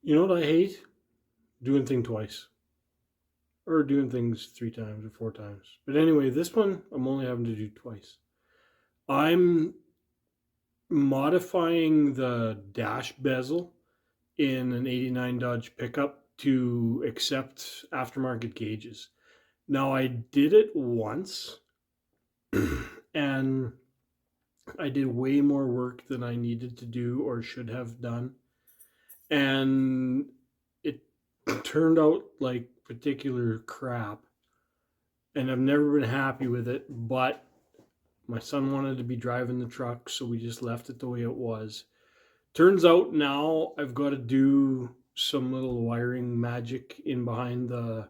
You know what I hate? Doing things twice. Or doing things 3 times or 4 times. But anyway, this one I'm only having to do twice. I'm modifying the dash bezel in an 89 Dodge pickup to accept aftermarket gauges. Now, I did it once and I did way more work than I needed to do or should have done. And it turned out like particular crap. And I've never been happy with it, but my son wanted to be driving the truck, so we just left it the way it was. Turns out now I've got to do some little wiring magic in behind the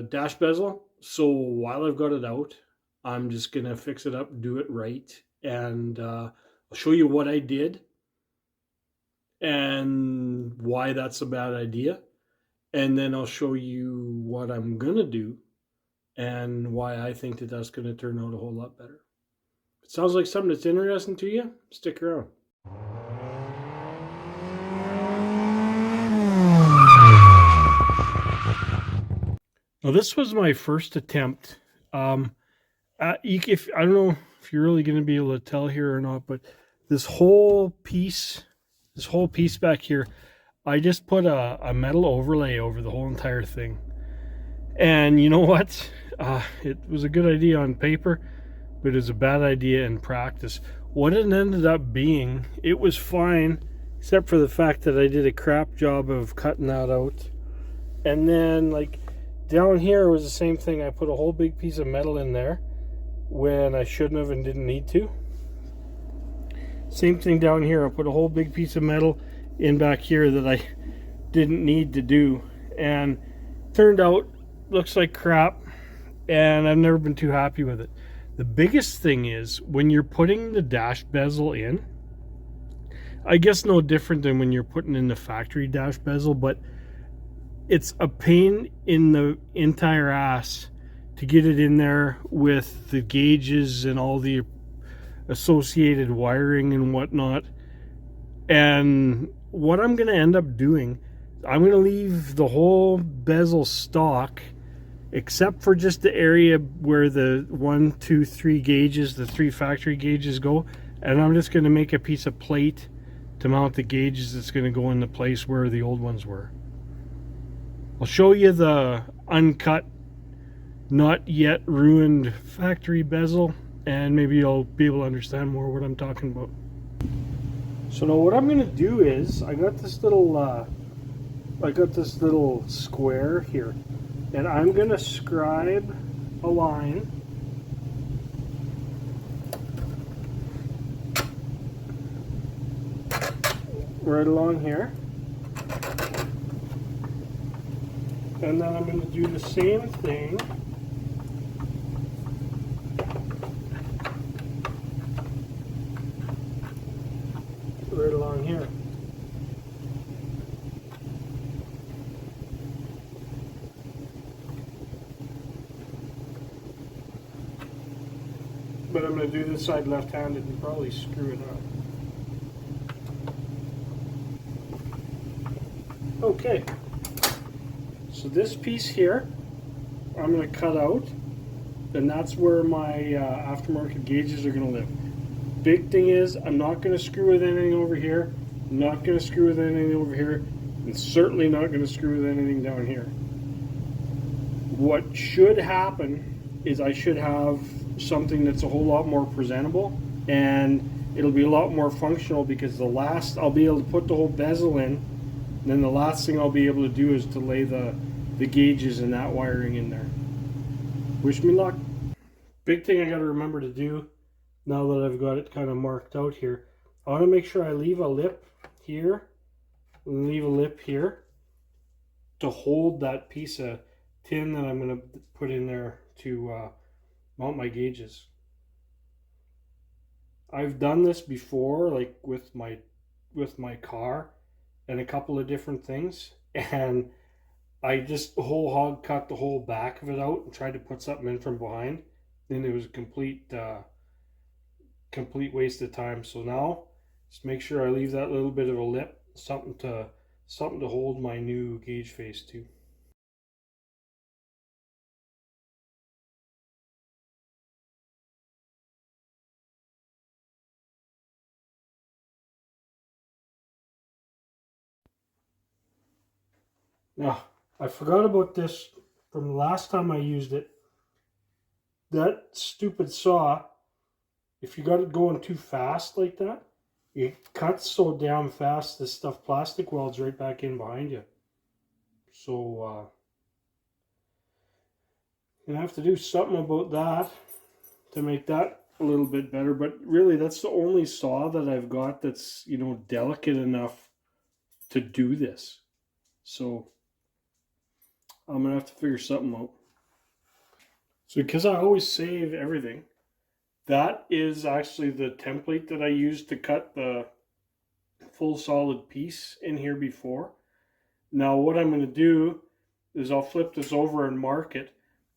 dash bezel. So while I've got it out, I'm just gonna fix it up, do it right, and I'll show you what I did and why that's a bad idea. And then I'll show you what I'm gonna do and why I think that that's gonna turn out a whole lot better. If it sounds like something that's interesting to you, stick around. Now, this was my first attempt. If I don't know if you're really going to be able to tell here or not, but this whole piece, back here, I just put a metal overlay over the whole entire thing. And you know what? It was a good idea on paper, but it was a bad idea in practice. What it ended up being, it was fine, except for the fact that I did a crap job of cutting that out. And then, like, down here was the same thing. I put a whole big piece of metal in there when I shouldn't have and didn't need to. Same thing down here. I put a whole big piece of metal in back here that I didn't need to do. And turned out, looks like crap. And I've never been too happy with it. The biggest thing is when you're putting the dash bezel in, I guess no different than when you're putting in the factory dash bezel, but it's a pain in the entire ass to get it in there with the gauges and all the associated wiring and whatnot. And what I'm going to end up doing, I'm going to leave the whole bezel stock except for just the area where the 1, 2, 3 gauges, the 3 factory gauges go. And I'm just going to make a piece of plate to mount the gauges that's going to go in the place where the old ones were. I'll show you the uncut, not yet ruined factory bezel, and maybe you'll be able to understand more what I'm talking about. So now what I'm going to do is I got this little square here, and I'm going to scribe a line right along here. And then I'm going to do the same thing right along here. But I'm going to do this side left-handed and probably screw it up. Okay. So this piece here, I'm going to cut out, and that's where my aftermarket gauges are going to live. Big thing is, I'm not going to screw with anything over here, I'm not going to screw with anything over here, and certainly not going to screw with anything down here. What should happen is I should have something that's a whole lot more presentable, and it'll be a lot more functional, because I'll be able to put the whole bezel in, and then the last thing I'll be able to do is to lay the gauges and that wiring in there. Wish me luck. Big thing I got to remember to do now that I've got it kind of marked out here, I want to make sure I leave a lip here and leave a lip here to hold that piece of tin that I'm going to put in there to mount my gauges. I've done this before, like with my car and a couple of different things, and I just whole hog cut the whole back of it out and tried to put something in from behind, and it was a complete waste of time. So now just make sure I leave that little bit of a lip something to hold my new gauge face to. Now, I forgot about this from the last time I used it. That stupid saw, if you got it going too fast like that, it cuts so damn fast, this stuff plastic welds right back in behind you. So, you're gonna have to do something about that to make that a little bit better. But really, that's the only saw that I've got that's, you know, delicate enough to do this. So I'm gonna have to figure something out. So because I always save everything, that is actually the template that I used to cut the full solid piece in here before. Now what I'm gonna do is I'll flip this over and mark it,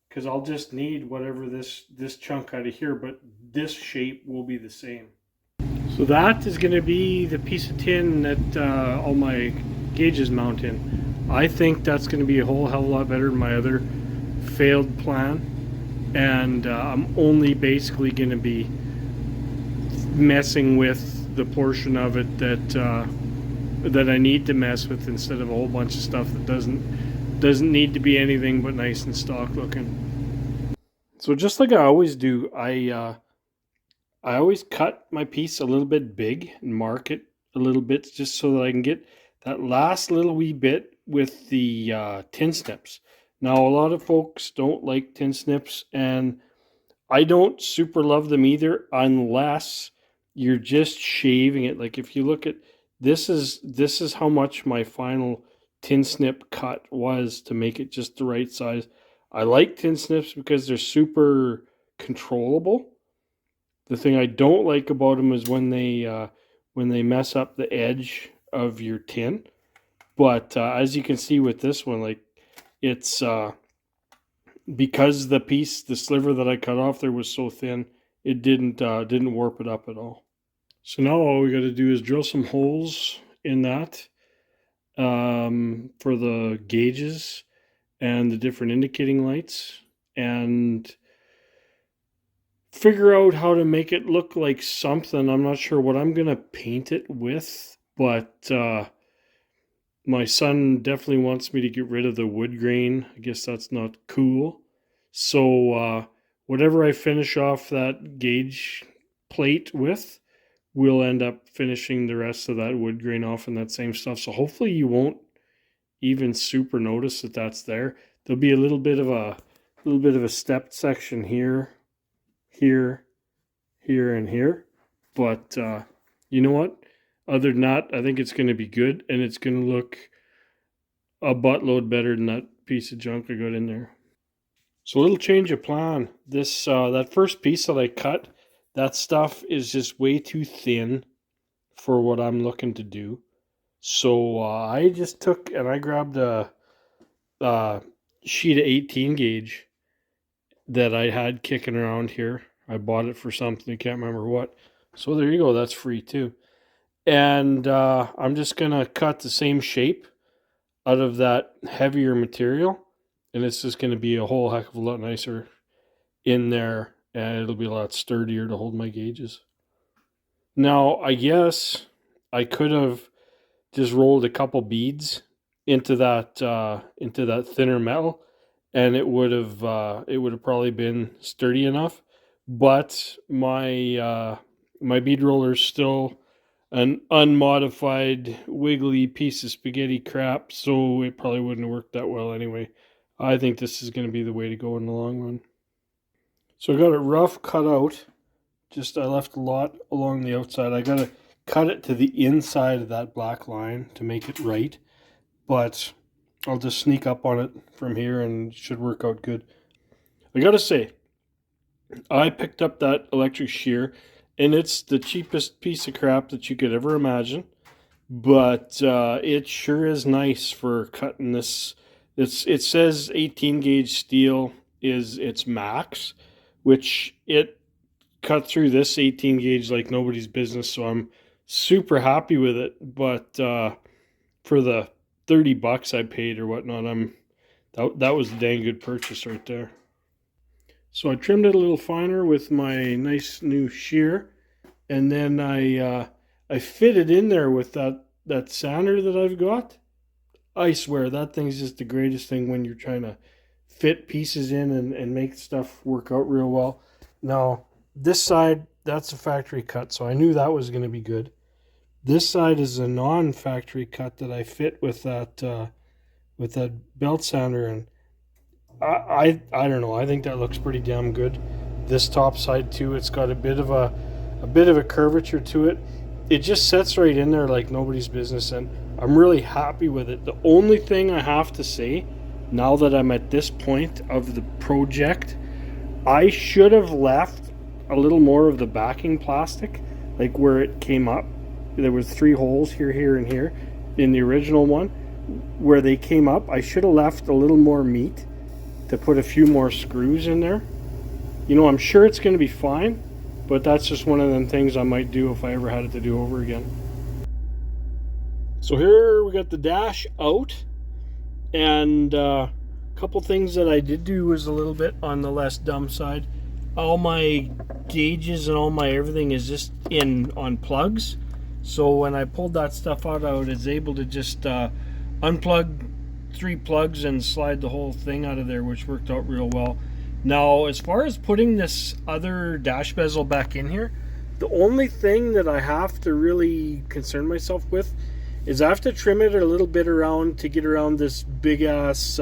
because I'll just need whatever this chunk out of here, but this shape will be the same. So that is going to be the piece of tin that all my gauges mount in. I think that's going to be a whole hell of a lot better than my other failed plan, and I'm only basically going to be messing with the portion of it that I need to mess with, instead of a whole bunch of stuff that doesn't need to be anything but nice and stock looking. So just like I always do, I always cut my piece a little bit big and mark it a little bit, just so that I can get that last little wee bit with the tin snips. Now, a lot of folks don't like tin snips, and I don't super love them either, unless you're just shaving it. Like if you look at this is how much my final tin snip cut was to make it just the right size. I like tin snips because they're super controllable. The thing I don't like about them is when they mess up the edge of your tin. But as you can see with this one, like it's because the sliver that I cut off there was so thin, it didn't warp it up at all. So now all we got to do is drill some holes in that for the gauges and the different indicating lights, and figure out how to make it look like something. I'm not sure what I'm going to paint it with, but my son definitely wants me to get rid of the wood grain. I guess that's not cool. So whatever I finish off that gauge plate with, we'll end up finishing the rest of that wood grain off and that same stuff. So hopefully you won't even super notice that that's there. There'll be a little bit of a stepped section here, here, here, and here. But you know what? Other than that, I think it's going to be good, and it's going to look a buttload better than that piece of junk I got in there. So a little change of plan. This that first piece that I cut, that stuff is just way too thin for what I'm looking to do. So I just took and I grabbed a sheet of 18 gauge that I had kicking around here. I bought it for something, I can't remember what. So there you go, that's free too. And I'm just gonna cut the same shape out of that heavier material, and it's just gonna be a whole heck of a lot nicer in there, and it'll be a lot sturdier to hold my gauges. Now, I guess I could have just rolled a couple beads into that thinner metal, and it would have probably been sturdy enough. But my bead roller is still an unmodified wiggly piece of spaghetti crap, so it probably wouldn't have worked that well anyway. I think this is going to be the way to go in the long run. So I got it rough cut out. Just I left a lot along the outside. I got to cut it to the inside of that black line to make it right. But I'll just sneak up on it from here and it should work out good. I got to say, I picked up that electric shear, and it's the cheapest piece of crap that you could ever imagine. But it sure is nice for cutting this. It says 18 gauge steel is its max, which it cut through this 18 gauge like nobody's business. So I'm super happy with it. But for the 30 bucks I paid or whatnot, that was a dang good purchase right there. So I trimmed it a little finer with my nice new shear, and then I fit it in there with that sander that I've got. I swear that thing's just the greatest thing when you're trying to fit pieces in and make stuff work out real well. Now, this side, that's a factory cut, so I knew that was going to be good. This side is a non-factory cut that I fit with that belt sander, and I don't know. I think that looks pretty damn good. This top side too, it's got a bit of a curvature to it. It just sets right in there like nobody's business, and I'm really happy with it. The only thing I have to say, now that I'm at this point of the project, I should have left a little more of the backing plastic, like where it came up. There was 3 holes here, here, and here in the original one. Where they came up, I should have left a little more meat to put a few more screws in there. You know, I'm sure it's going to be fine, but that's just one of them things I might do if I ever had it to do over again. So here we got the dash out, and a couple things that I did do was a little bit on the less dumb side. All my gauges and all my everything is just in on plugs. So when I pulled that stuff out, I was able to just unplug 3 plugs and slide the whole thing out of there, which worked out real well. Now, as far as putting this other dash bezel back in here, the only thing that I have to really concern myself with is I have to trim it a little bit around to get around this big ass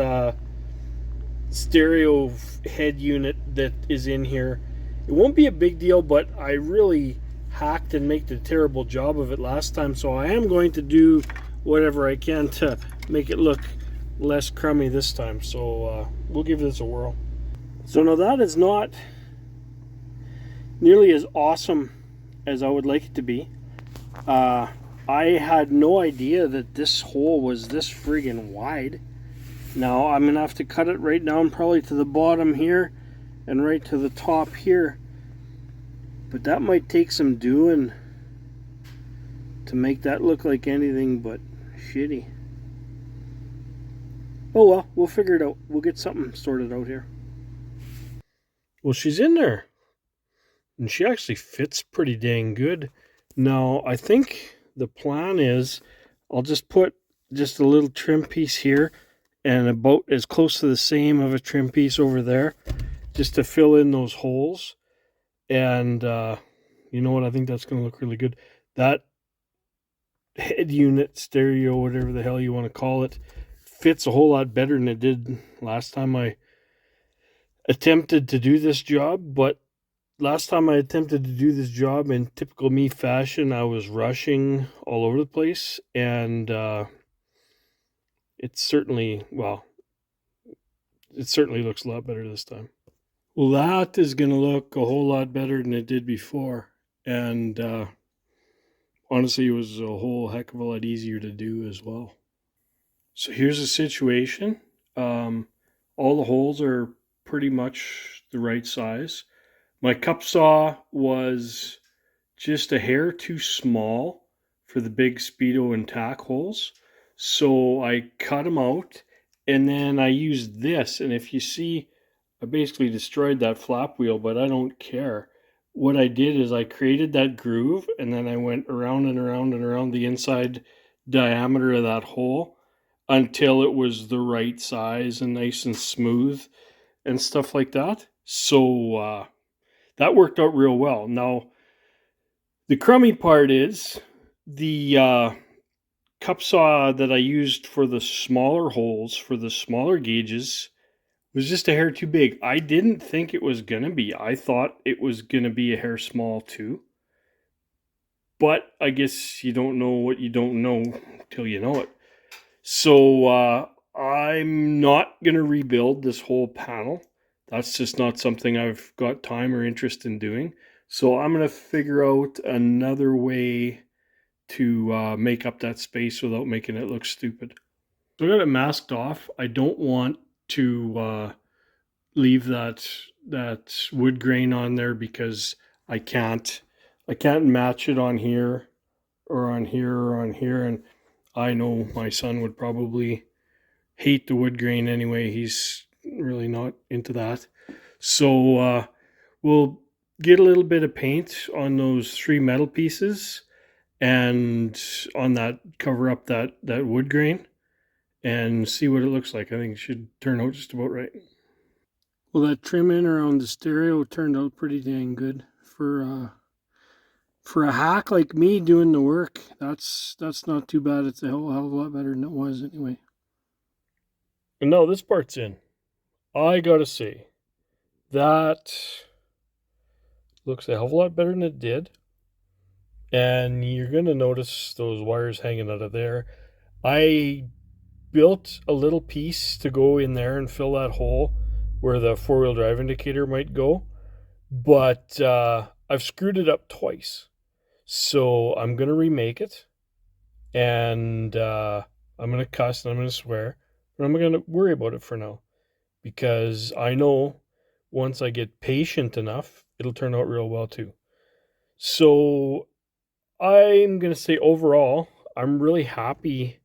stereo head unit that is in here. It won't be a big deal, but I really hacked and made a terrible job of it last time, so I am going to do whatever I can to make it look less crummy this time. So we'll give this a whirl. So now that is not nearly as awesome as I would like it to be. I had no idea that this hole was this friggin' wide. Now I'm gonna have to cut it right down probably to the bottom here and right to the top here, but that might take some doing to make that look like anything but shitty. Oh well, we'll figure it out. We'll get something sorted out here. Well, she's in there, and she actually fits pretty dang good. Now, I think the plan is I'll just put just a little trim piece here and about as close to the same of a trim piece over there, just to fill in those holes. And you know what? I think that's going to look really good. That head unit, stereo, whatever the hell you want to call it, fits a whole lot better than it did last time I attempted to do this job. But last time I attempted to do this job in typical me fashion, I was rushing all over the place, and it certainly looks a lot better this time. Well, that is going to look a whole lot better than it did before, and honestly, it was a whole heck of a lot easier to do as well. So here's the situation. All the holes are pretty much the right size. My cup saw was just a hair too small for the big Speedo and tack holes, so I cut them out, and then I used this, and if you see, I basically destroyed that flap wheel, but I don't care. What I did is I created that groove, and then I went around and around and around the inside diameter of that hole until it was the right size and nice and smooth and stuff like that. So that worked out real well. Now, the crummy part is the cup saw that I used for the smaller holes, for the smaller gauges, was just a hair too big. I didn't think it was going to be. I thought it was going to be a hair small too. But I guess you don't know what you don't know till you know it. So I'm not going to rebuild this whole panel. That's just not something I've got time or interest in doing. So I'm going to figure out another way to make up that space without making it look stupid. So I got it masked off. I don't want to leave that wood grain on there because I can't match it on here or on here or on here, and I know my son would probably hate the wood grain anyway. He's really not into that. So we'll get a little bit of paint on those three metal pieces and on that, cover up that wood grain and see what it looks like. I think it should turn out just about right. Well, that trim in around the stereo turned out pretty dang good for a hack like me doing the work. That's not too bad. It's a hell of a lot better than it was anyway. And now this part's in. I gotta say, that looks a hell of a lot better than it did. And you're gonna notice those wires hanging out of there. I built a little piece to go in there and fill that hole where the four-wheel drive indicator might go, but I've screwed it up twice. So I'm gonna remake it, and I'm gonna cuss and I'm gonna swear, but I'm gonna worry about it for now because I know once I get patient enough, it'll turn out real well too. So I'm gonna say overall, I'm really happy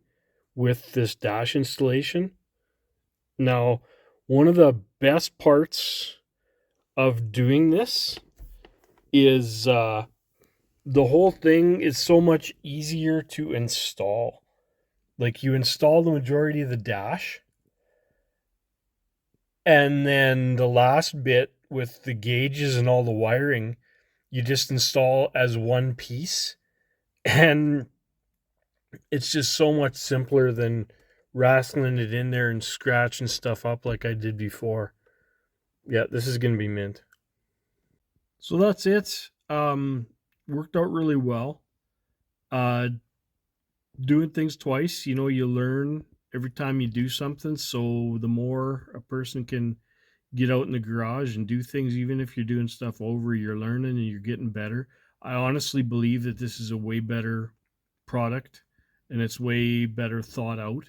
with this dash installation. Now, one of the best parts of doing this is the whole thing is so much easier to install. Like you install the majority of the dash, and then the last bit with the gauges and all the wiring, you just install as one piece. And it's just so much simpler than wrestling it in there and scratching stuff up like I did before. Yeah, this is going to be mint. So that's it. Worked out really well. Uh, Doing things twice, you learn every time you do something. So the more a person can get out in the garage and do things, even if you're doing stuff over, you're learning and you're getting better. I honestly believe that this is a way better product and it's way better thought out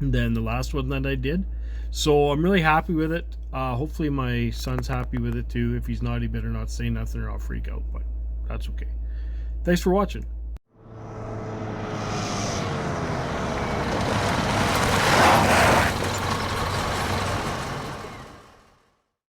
than the last one that I did. So I'm really happy with it. Hopefully my son's happy with it too. If he's not, he better not say nothing or I'll freak out, but that's okay. Thanks for watching.